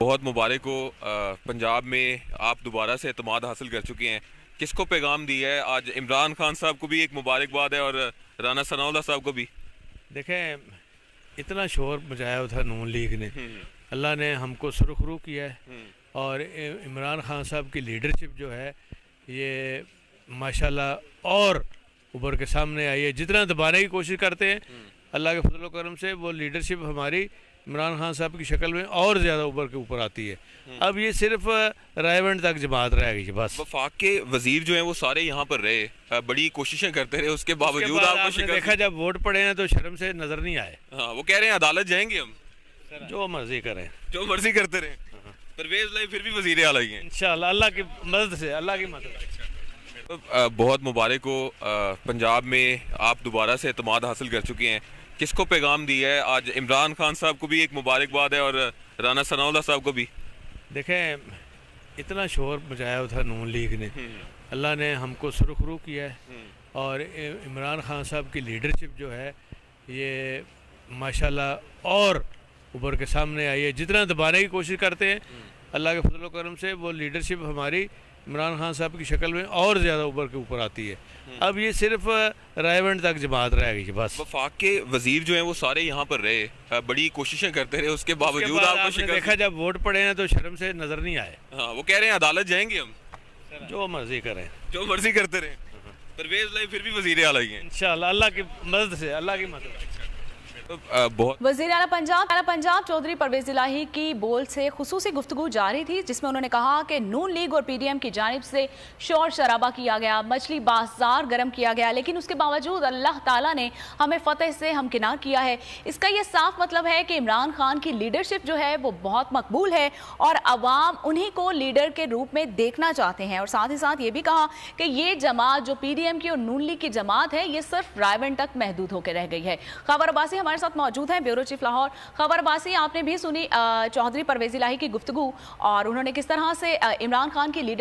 بہت مبارک ہو پنجاب میں آپ دوبارہ سے اعتماد حاصل کر چکے ہیں. کس کو پیغام دیا ہے آج؟ عمران خان صاحب کو بھی ایک مبارکباد ہے اور رانا ثناء اللہ صاحب کو بھی. دیکھیں اتنا شور مچایا تھا نون لیگ نے، اللہ نے ہم کو سرخرو کیا ہے اور عمران خان صاحب کی لیڈرشپ جو ہے یہ ماشاءاللہ اور ابھر کے سامنے آئی ہے. جتنا دبانے کی کوشش کرتے ہیں اللہ کے فضل و کرم سے وہ لیڈرشپ ہماری عمران خان صاحب کی شکل میں اور زیادہ اوپر کے اوپر آتی ہے. اب یہ صرف رائیونڈ تک جماعت رہ گئی بس. وفاق کے وزیر جو ہیں وہ سارے یہاں پر رہے، بڑی کوششیں کرتے رہے، اس کے باوجود آپ کو دیکھا جب ووٹ پڑے ہیں تو شرم سے نظر نہیں آئے. ہاں وہ کہہ رہے ہیں عدالت جائیں گے ہم، جو مرضی کریں، جو مرضی کرتے رہے. پرویز لائی پھر بھی وزیر اعلیٰ ہی ہیں انشاءاللہ اللہ کی مدد سے. اللہ کی مدد. بہت مبارک ہو پنجاب میں آپ دوبارہ سے اعتماد حاصل کر چکے ہیں. کس کو پیغام دیا ہے آج؟ عمران خان صاحب کو بھی ایک مبارکباد ہے اور رانا ثناء اللہ صاحب کو بھی. دیکھیں اتنا شور مچایا تھا نون لیگ نے، اللہ نے ہم کو سرخرو کیا ہے اور عمران خان صاحب کی لیڈرشپ جو ہے یہ ماشاءاللہ اور ابھر کے سامنے آئی ہے. جتنا دبانے کی کوشش کرتے ہیں اللہ کے فضل و کرم سے وہ لیڈرشپ ہماری عمران خان صاحب کی شکل میں اور زیادہ اوپر کے اوپر آتی ہے. اب یہ صرف رائیونڈ تک جماعت رہ گئی بس. وفاق کے وزیر جو ہیں وہ سارے یہاں پر رہے، بڑی کوششیں کرتے رہے، اس کے باوجود آپ کو دیکھا جب ووٹ پڑے ہیں تو شرم سے نظر نہیں آئے. ہاں وہ کہہ رہے ہیں عدالت جائیں گے ہم، جو مرضی کریں، جو مرضی کرتے رہے. پرویز لائی پھر بھی وزیر اعلیٰ ہی ہیں انشاءاللہ اللہ کی مدد سے. اللہ کی مدد. وزیر اعلیٰ پنجاب چودھری پرویز الہی کی بول سے خصوصی گفتگو جاری تھی، جس میں انہوں نے کہا کہ نون لیگ اور پی ڈی ایم کی جانب سے شور شرابہ کیا گیا، مچھلی بازار گرم کیا گیا، لیکن اس کے باوجود اللہ تعالیٰ نے ہمیں فتح سے ہمکنار کیا ہے. اس کا یہ صاف مطلب ہے کہ عمران خان کی لیڈرشپ جو ہے وہ بہت مقبول ہے اور عوام انہی کو لیڈر کے روپ میں دیکھنا چاہتے ہیں. اور ساتھ ہی ساتھ یہ بھی کہا کہ یہ جماعت جو پی ڈی ایم کی اور نون لیگ کی جماعت ہے یہ صرف رائیونڈ تک محدود ہو کے رہ گئی ہے. خبر عباسی ہمارے ساتھ موجود ہیں، بیورو چیف لاہور. خبر عباسی، آپ نے بھی سنی چودھری پرویز الہی کی گفتگو اور انہوں نے کس طرح سے عمران خان کی لیڈر